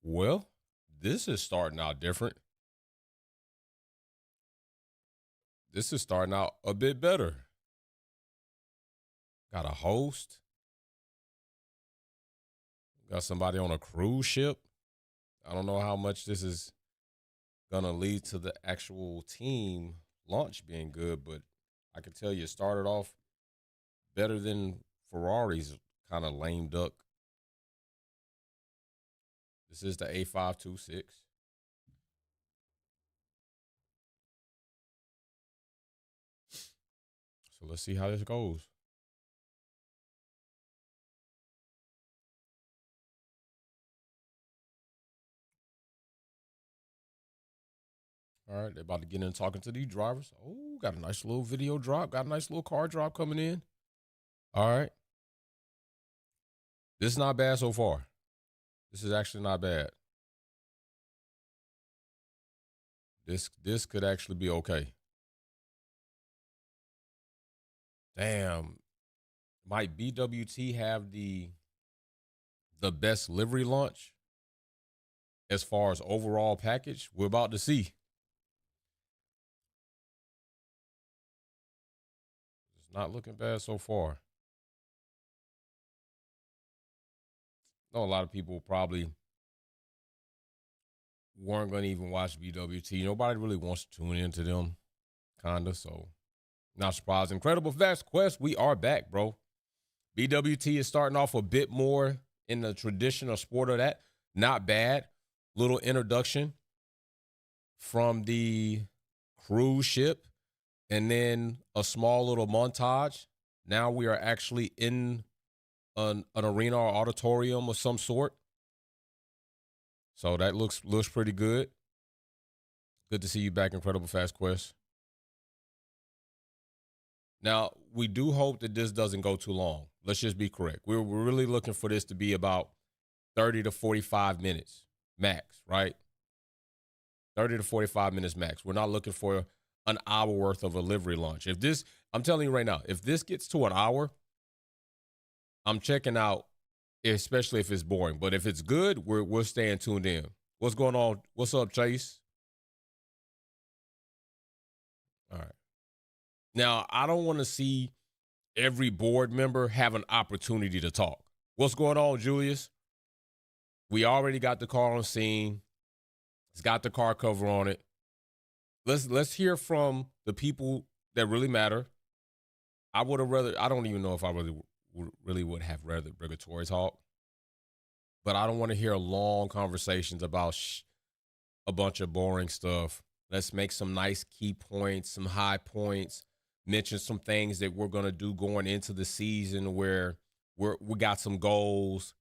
Well, this is starting out different. This is starting out a bit better. Got a host, got somebody on a cruise ship. I don't know how much this is going to lead to the actual team launch being good, but I can tell you it started off better than Ferrari's kind of lame duck. This is the A526. So let's see how this goes. All right, they're about to get in talking to these drivers. Oh, got a nice little video drop. Got a nice little car drop coming in. All right. This is not bad so far. This is actually not bad. This could actually be okay. Damn. Might BWT have the best livery launch as far as overall package? We're about to see. It's not looking bad so far. I know a lot of people probably weren't going to even watch BWT. Nobody really wants to tune into them, kind of. So, not surprised. Incredible Fast Quest, we are back, bro. BWT is starting off a bit more in the traditional sport of that. Not bad. Little introduction from the cruise ship and then a small little montage. Now we are actually in an arena or auditorium of some sort. So that looks pretty good. Good to see you back, Incredible Fast Quest. Now, we do hope that this doesn't go too long. Let's just be correct. We're really looking for this to be about 30 to 45 minutes max, right? 30 to 45 minutes max. We're not looking for an hour worth of a livery launch. If this, I'm telling you right now, if this gets to an hour, I'm checking out, especially if it's boring. But if it's good, we're staying tuned in. What's going on? What's up, Chase? All right. Now, I don't want to see every board member have an opportunity to talk. What's going on, Julius? We already got the car on scene. It's got the car cover on it. Let's hear from the people that really matter. I don't even know if I really would have rather obligatory talk, but I don't want to hear long conversations about a bunch of boring stuff. Let's make some nice key points, some high points, mention some things that we're going to do going into the season where we got some goals,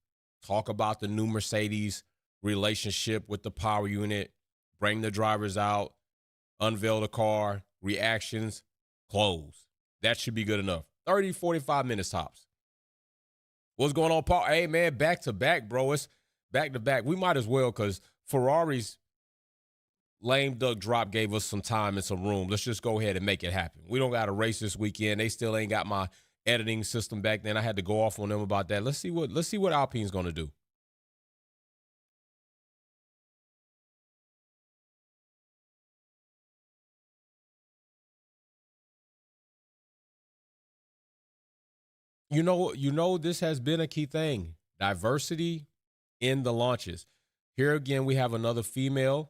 talk about the new Mercedes relationship with the power unit, bring the drivers out, unveil the car, reactions, close. That should be good enough. 30, 45 minutes tops. What's going on, Paul? Hey, man, back to back, bro. It's back to back. We might as well because Ferrari's lame duck drop gave us some time and some room. Let's just go ahead and make it happen. We don't got a race this weekend. They still ain't got my editing system back then. I had to go off on them about that. Let's see what Alpine's going to do. You know, this has been a key thing. Diversity in the launches. Here again, we have another female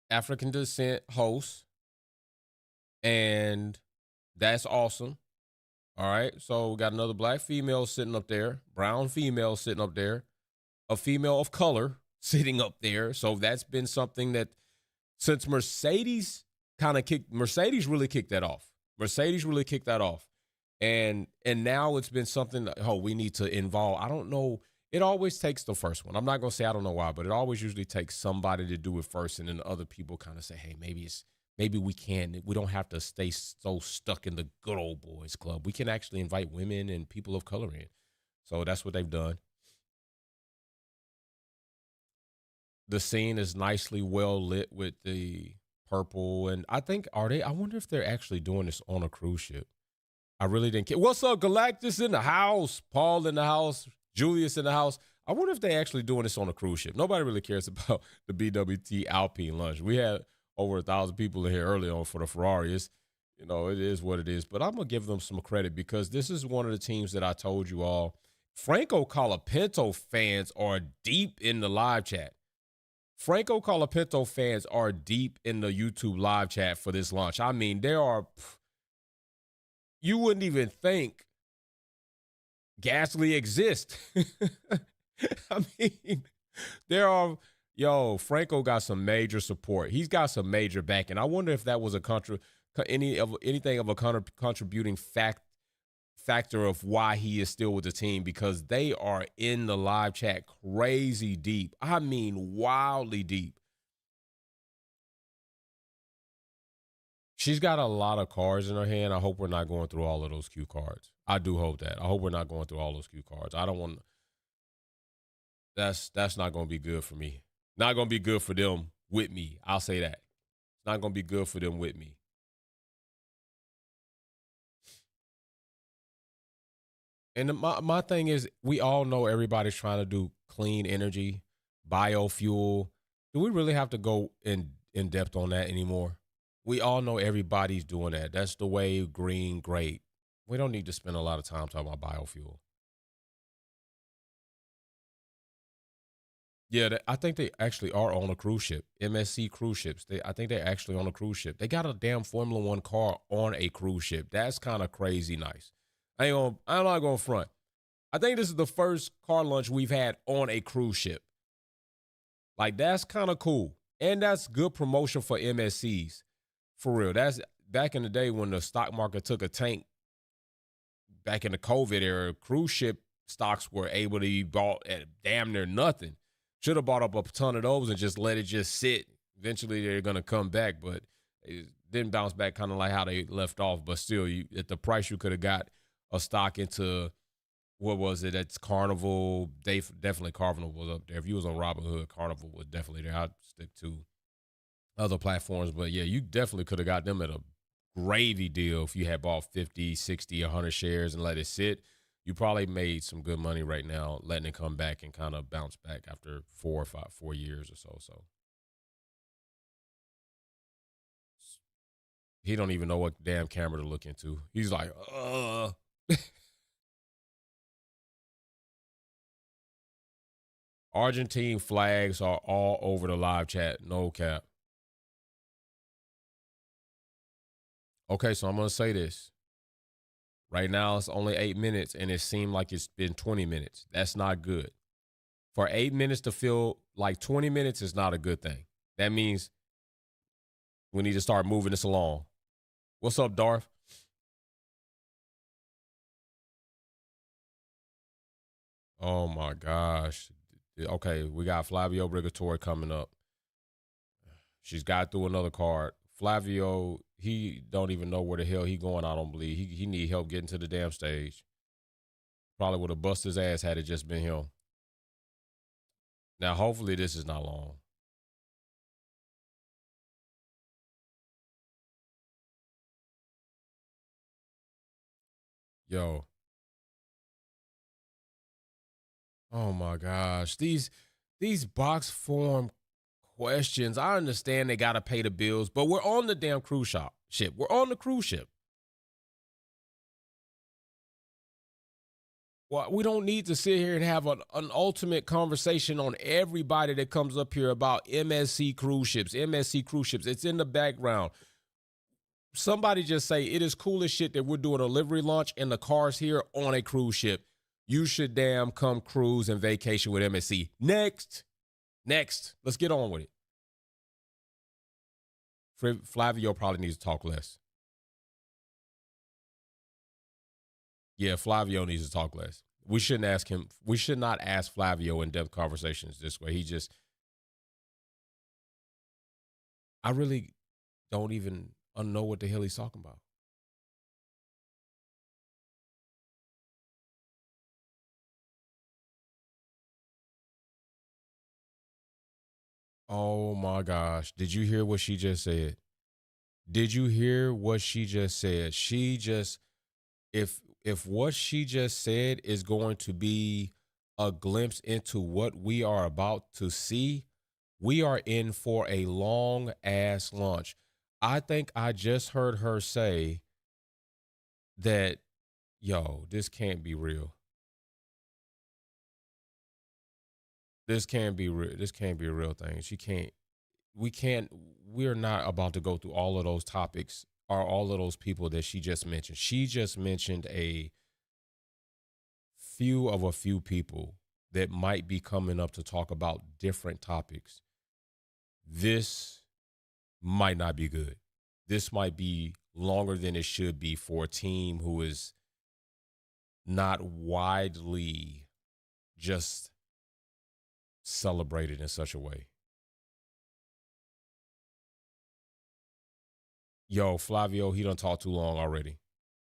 African descent host, and that's awesome. All right, so we got another black female sitting up there, brown female sitting up there, a female of color sitting up there. So that's been something that since Mercedes really kicked that off. Mercedes really kicked that off. And now it's been something that, we need to involve. I don't know. It always takes the first one. I'm not going to say I don't know why, but it always usually takes somebody to do it first. And then other people kind of say, hey, maybe we can. We don't have to stay so stuck in the good old boys club. We can actually invite women and people of color in. So that's what they've done. The scene is nicely well lit with the purple. And I wonder if they're actually doing this on a cruise ship. I really didn't care. What's up, Galactus in the house? Paul in the house? Julius in the house? I wonder if they actually doing this on a cruise ship. Nobody really cares about the BWT Alpine lunch. We had over 1,000 people in here early on for the Ferrari. It is what it is. But I'm gonna give them some credit because this is one of the teams that I told you all. Franco Colapinto fans are deep in the live chat. Franco Colapinto fans are deep in the YouTube live chat for this launch. I mean, you wouldn't even think Gasly exists. I mean, Franco got some major support. He's got some major backing. I wonder if that was anything of a contributing factor of why he is still with the team, because they are in the live chat crazy deep. I mean, wildly deep. She's got a lot of cards in her hand. I hope we're not going through all of those cue cards. I do hope that. I hope we're not going through all those cue cards. I don't want. That's not going to be good for me. Not going to be good for them with me. I'll say that. It's not going to be good for them with me. And my thing is, we all know everybody's trying to do clean energy, biofuel. Do we really have to go in depth on that anymore? We all know everybody's doing that. That's the way, green, great. We don't need to spend a lot of time talking about biofuel. Yeah, I think they actually are on a cruise ship. MSC cruise ships. I think they're actually on a cruise ship. They got a damn Formula One car on a cruise ship. That's kind of crazy nice. I'm not going to front. I think this is the first car launch we've had on a cruise ship. Like, that's kind of cool. And that's good promotion for MSCs. For real. That's back in the day when the stock market took a tank. Back in the COVID era, cruise ship stocks were able to be bought at damn near nothing. Should have bought up a ton of those and just let it just sit. Eventually, they're going to come back, but it didn't bounce back kind of like how they left off. But still, at the price you could have got a stock into, what was it? That's Carnival. Definitely Carnival was up there. If you was on Robinhood, Carnival was definitely there. I'd stick to other platforms. But, yeah, you definitely could have got them at a gravy deal if you had bought 50, 60, 100 shares and let it sit. You probably made some good money right now letting it come back and kind of bounce back after 4 years or so. So he don't even know what damn camera to look into. He's like, Argentine flags are all over the live chat. No cap. Okay, so I'm going to say this. Right now, it's only 8 minutes, and it seemed like it's been 20 minutes. That's not good. For 8 minutes to feel like 20 minutes is not a good thing. That means we need to start moving this along. What's up, Darth? Oh, my gosh. Okay, we got Flavio Brigatore coming up. She's got through another card. Flavio, he don't even know where the hell he going, I don't believe. He need help getting to the damn stage. Probably would have busted his ass had it just been him. Now, hopefully this is not long. Yo. Oh, my gosh. These box form questions, I understand they got to pay the bills, but we're on the damn cruise ship. We're on the cruise ship. Well, we don't need to sit here and have an ultimate conversation on everybody that comes up here about MSC cruise ships. MSC cruise ships. It's in the background. Somebody just say it is cool as shit that we're doing a livery launch and the car's here on a cruise ship. You should damn come cruise and vacation with MSC. Next. Let's get on with it. Flavio probably needs to talk less. Yeah, Flavio needs to talk less. We shouldn't ask him. We should not ask Flavio in-depth conversations this way. I really don't even know what the hell he's talking about. Oh my gosh. Did you hear what she just said? Did you hear what she just said? She just, if what she just said is going to be a glimpse into what we are about to see, we are in for a long ass launch. I think I just heard her say that, yo, this can't be real. This can't be real. This can't be a real thing. We're not about to go through all of those topics or all of those people that she just mentioned. She just mentioned a few people that might be coming up to talk about different topics. This might not be good. This might be longer than it should be for a team who is not widely just celebrated in such a way. Yo, Flavio, he done talked too long already.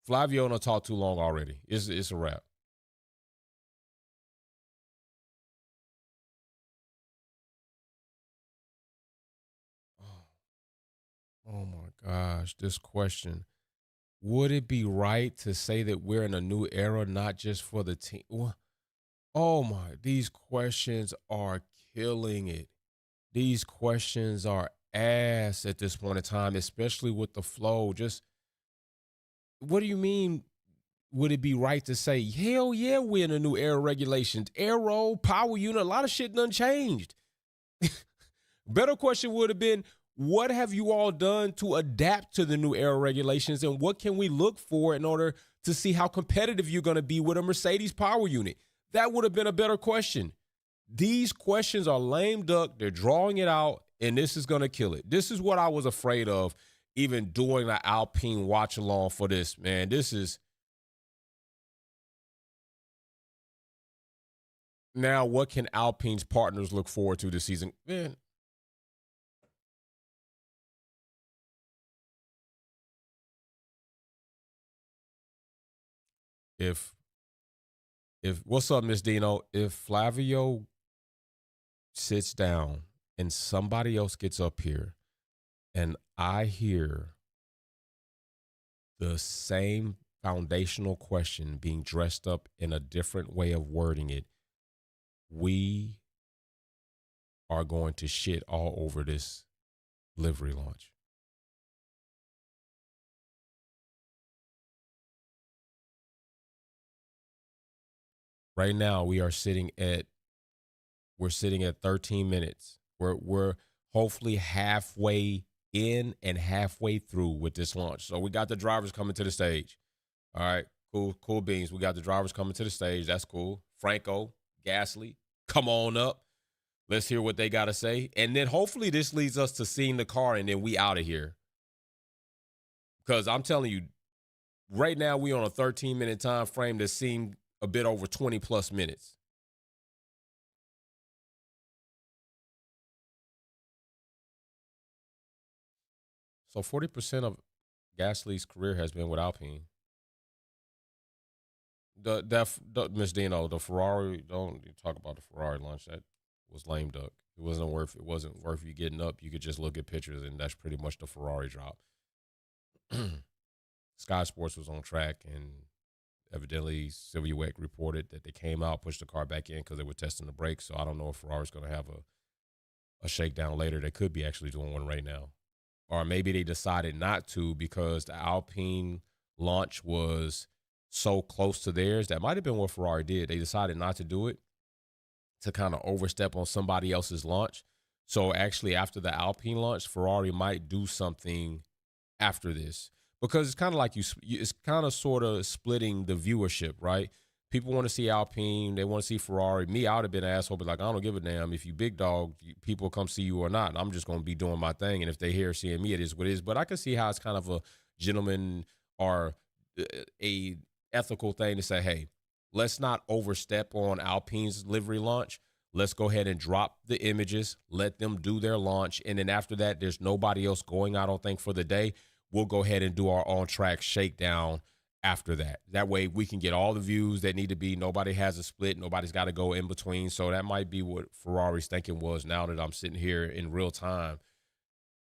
Flavio done talked too long already. It's a wrap. Oh, oh my gosh, this question. Would it be right to say that we're in a new era, not just for the team? Oh my, these questions are killing it. These questions are ass at this point in time, especially with the flow. Just what do you mean? Would it be right to say, hell yeah, we're in a new era regulations? Aero, power unit, a lot of shit done changed. Better question would have been, what have you all done to adapt to the new era regulations, and what can we look for in order to see how competitive you're going to be with a Mercedes power unit? That would have been a better question. These questions are lame duck. They're drawing it out, and this is going to kill it. This is what I was afraid of, even doing the Alpine watch along for this, man. This is now what can Alpine's partners look forward to this season? Man, if what's up, Miss Dino? If Flavio sits down and somebody else gets up here and I hear the same foundational question being dressed up in a different way of wording it, we are going to shit all over this livery launch. Right now, we're sitting at 13 minutes. We're hopefully halfway in and halfway through with this launch. So we got the drivers coming to the stage. All right, cool beans. We got the drivers coming to the stage. That's cool. Franco, Gasly, come on up. Let's hear what they got to say. And then hopefully this leads us to seeing the car and then we out of here. Because I'm telling you, right now we on a 13-minute time frame that seemed a bit over 20 plus minutes. So 40% of Gasly's career has been with Alpine. The Miss Dino, the Ferrari, don't talk about the Ferrari launch. That was lame duck. It wasn't worth you getting up. You could just look at pictures, and that's pretty much the Ferrari drop. Sky Sports was on track, and evidently Sylvia Weck reported that they came out, pushed the car back in because they were testing the brakes. So I don't know if Ferrari's going to have a shakedown later. They could be actually doing one right now. Or maybe they decided not to because the Alpine launch was so close to theirs. That might have been what Ferrari did. They decided not to do it to kind of overstep on somebody else's launch. So actually after the Alpine launch, Ferrari might do something after this because it's kind of like it's kind of sort of splitting the viewership, right? People want to see Alpine. They want to see Ferrari. Me, I would have been an asshole, but like, I don't give a damn if you big dog, people come see you or not. I'm just going to be doing my thing. And if they here seeing me, it is what it is. But I can see how it's kind of a gentleman or a ethical thing to say, hey, let's not overstep on Alpine's livery launch. Let's go ahead and drop the images, let them do their launch. And then after that, there's nobody else going, I don't think, for the day. We'll go ahead and do our on-track shakedown after that. That way we can get all the views that need to be. Nobody has a split. Nobody's got to go in between. So that might be what Ferrari's thinking was now that I'm sitting here in real time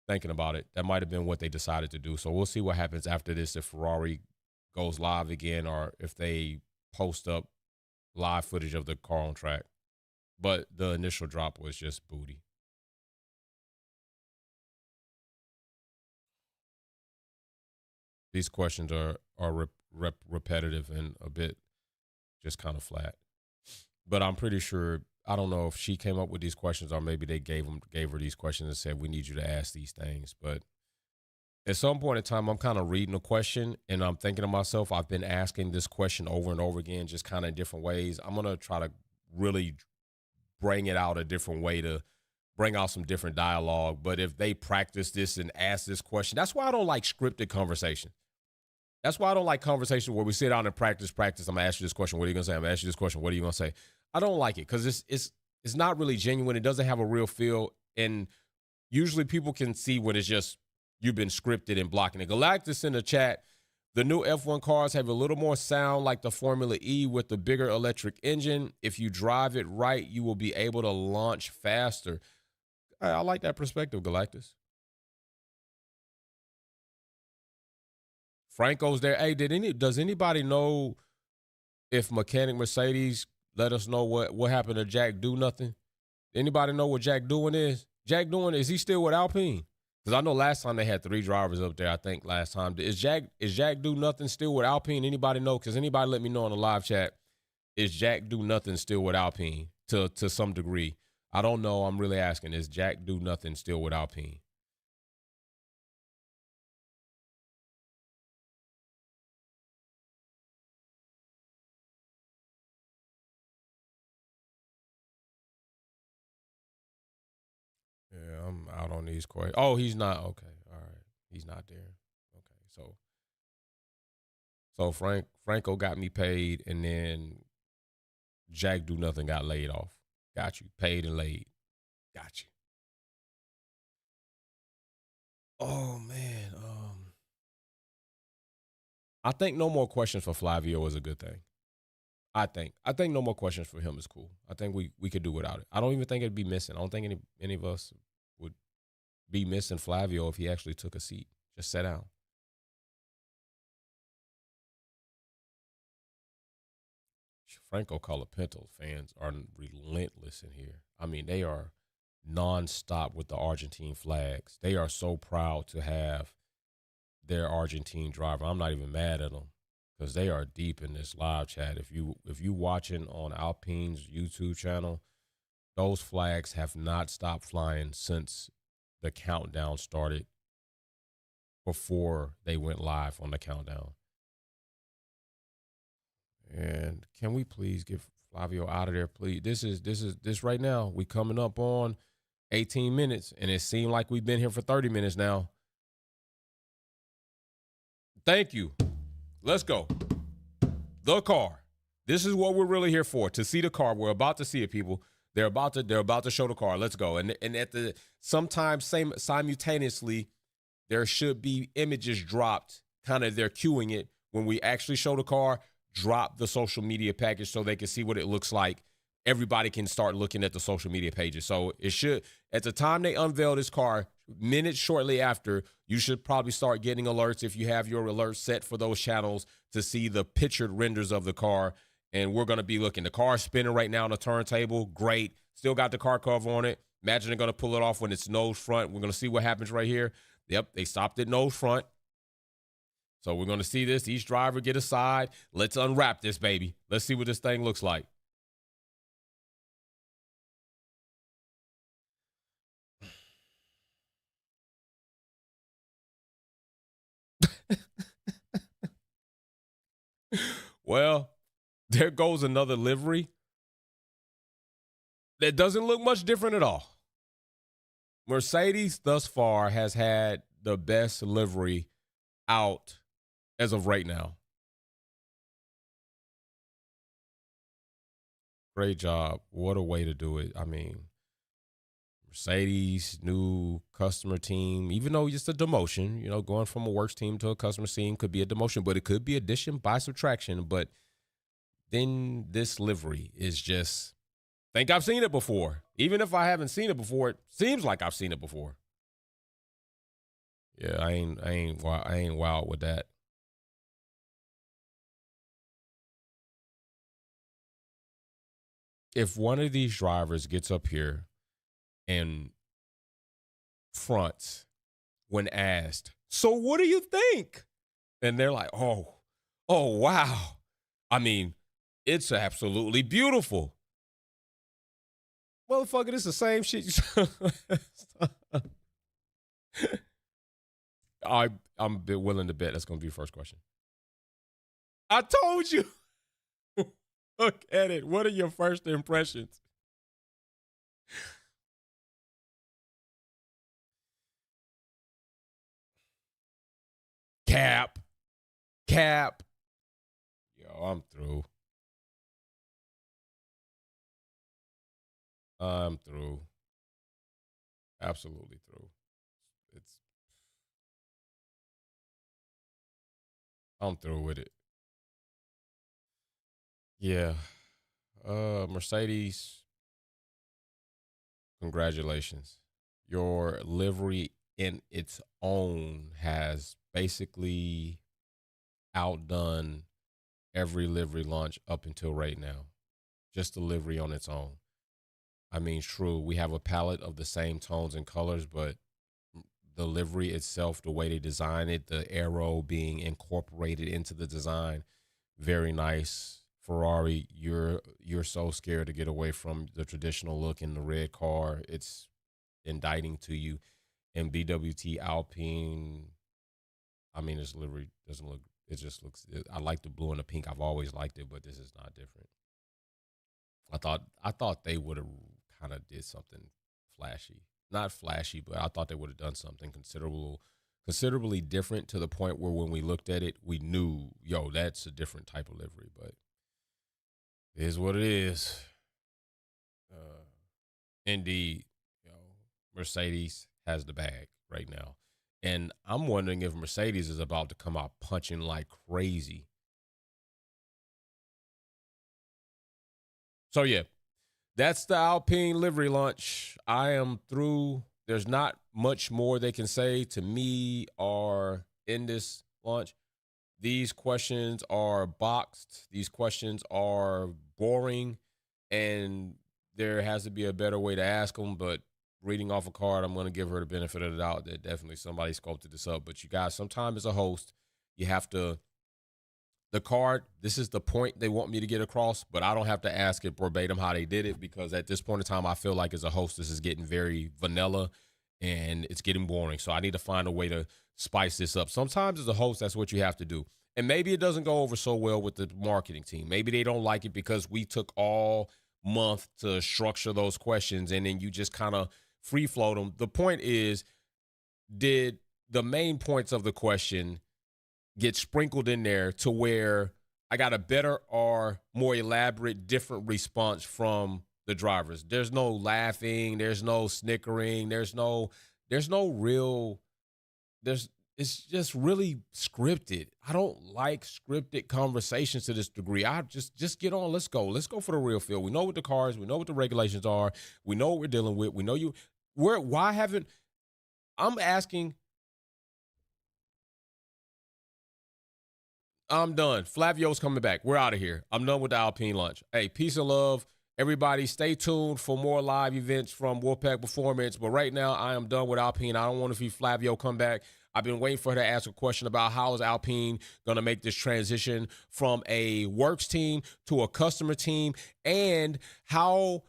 thinking about it. That might have been what they decided to do. So we'll see what happens after this if Ferrari goes live again or if they post up live footage of the car on track. But the initial drop was just booty. These questions are repetitive and a bit just kind of flat. But I'm pretty sure, I don't know if she came up with these questions or maybe they gave her these questions and said, we need you to ask these things. But at some point in time, I'm kind of reading a question and I'm thinking to myself, I've been asking this question over and over again, just kind of in different ways. I'm going to try to really bring it out a different way to bring out some different dialogue. But if they practice this and ask this question, that's why I don't like scripted conversation. That's why I don't like conversation where we sit down and practice. I'm going to ask you this question. What are you going to say? I'm going to ask you this question. What are you going to say? I don't like it because it's not really genuine. It doesn't have a real feel. And usually people can see when it's just you've been scripted and blocking it. Galactus in the chat, the new F1 cars have a little more sound like the Formula E with the bigger electric engine. If you drive it right, you will be able to launch faster. I like that perspective, Galactus. Franco's there. Hey, does anybody know if Mechanic Mercedes let us know what happened to Jack Do Nothing? Anybody know what Jack Doing is? Jack Doing, is he still with Alpine? Because I know last time they had 3 drivers up there, I think last time. Is Jack Do Nothing still with Alpine? Anybody know? Because anybody let me know in the live chat. Is Jack Do Nothing still with Alpine to some degree? I don't know. I'm really asking. Is Jack Do Nothing still with Alpine? Yeah, I'm out on these questions. Oh, he's not. Okay. All right. He's not there. Okay. So Franco got me paid, and then Jack Do Nothing got laid off. Got you. Paid and laid. Got you. Oh, man. I think no more questions for Flavio is a good thing. I think no more questions for him is cool. I think we could do without it. I don't even think it'd be missing. I don't think any of us would be missing Flavio if he actually took a seat. Just sat down. Franco Colapinto fans are relentless in here. I mean, they are nonstop with the Argentine flags. They are so proud to have their Argentine driver. I'm not even mad at them because they are deep in this live chat. If you watching on Alpine's YouTube channel, those flags have not stopped flying since the countdown started, before they went live on the countdown. And can we please get Flavio out of there, please? This right now. We coming up on 18 minutes, and it seemed like we've been here for 30 minutes now. Thank you. Let's go. The car. This is what we're really here for, to see the car. We're about to see it, people. They're about to show the car. Let's go. And at the sometimes simultaneously, there should be images dropped. Kind of they're cueing it when we actually show the car. Drop the social media package so they can see what it looks like. Everybody can start looking at the social media pages. So it should, at the time they unveil this car, minutes shortly after, you should probably start getting alerts if you have your alerts set for those channels to see the pictured renders of the car. And we're going to be looking. The car's spinning right now on the turntable. Great. Still got the car cover on it. Imagine they're going to pull it off when it's nose front. We're going to see what happens right here. Yep, they stopped it nose front. So we're going to see this. Each driver get a side. Let's unwrap this, baby. Let's see what this thing looks like. Well, there goes another livery that doesn't look much different at all. Mercedes thus far has had the best livery out as of right now. Great job. What a way to do it. I mean, Mercedes, new customer team, even though it's a demotion, going from a works team to a customer team could be a demotion, but it could be addition by subtraction. But then this livery is just, think I've seen it before. Even if I haven't seen it before, it seems like I've seen it before. Yeah, I ain't wild with that. if one of these drivers gets up here and fronts when asked, so what do you think? And they're like, oh, wow. I mean, it's absolutely beautiful. Motherfucker, it's the same shit. I'm willing to bet that's going to be the first question. I told you. Look at it. What are your first impressions? Cap. Yo, I'm through. I'm through. Absolutely through. I'm through with it. Yeah. Mercedes, congratulations. Your livery in its own has basically outdone every livery launch up until right now. Just the livery on its own. I mean, true, we have a palette of the same tones and colors, but the livery itself, the way they design it, the arrow being incorporated into the design, very nice. Ferrari, you're so scared to get away from the traditional look in the red car. It's indicting to you. And BWT Alpine, I mean, this livery doesn't look. It just looks. I like the blue and the pink. I've always liked it, but this is not different. I thought they would have kind of did something flashy. Not flashy, but I thought they would have done something considerably different to the point where when we looked at it, we knew, yo, that's a different type of livery. But it is what it is. Indeed, Mercedes has the bag right now. And I'm wondering if Mercedes is about to come out punching like crazy. So, yeah, that's the Alpine livery launch. I am through. There's not much more they can say to me or in this launch. These questions are boxed. These questions are boring. And there has to be a better way to ask them. But reading off a card, I'm going to give her the benefit of the doubt that definitely somebody sculpted this up. But you guys, sometimes as a host, you have to, the card, this is the point they want me to get across, but I don't have to ask it verbatim how they did it, because at this point in time, I feel like as a host, this is getting very vanilla and it's getting boring. So I need to find a way to spice this up. Sometimes as a host, that's what you have to do. And maybe it doesn't go over so well with the marketing team. Maybe they don't like it because we took all month to structure those questions and then you just kind of free float them. The point is, did the main points of the question get sprinkled in there to where I got a better or more elaborate, different response from the drivers? There's no laughing. There's no snickering. There's no real, it's just really scripted. I don't like scripted conversations to this degree. I just get on. Let's go. Let's go for the real feel. We know what the cars, we know what the regulations are. We know what we're dealing with. We know why haven't, I'm asking, I'm done. Flavio's coming back. We're out of here. I'm done with the Alpine launch. Hey, peace and love. Everybody stay tuned for more live events from Wolfpack Performance. But right now, I am done with Alpine. I don't want to see Flavio come back. I've been waiting for her to ask a question about how is Alpine going to make this transition from a works team to a customer team, and how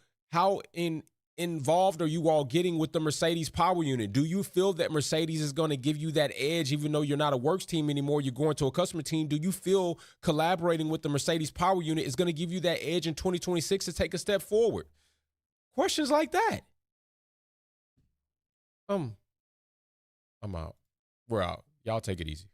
involved are you all getting with the Mercedes power unit? Do you feel that Mercedes is going to give you that edge even though you're not a works team anymore, you're going to a customer team? Do you feel collaborating with the Mercedes power unit is going to give you that edge in 2026 to take a step forward? Questions like that. I'm out. We're out. Y'all take it easy.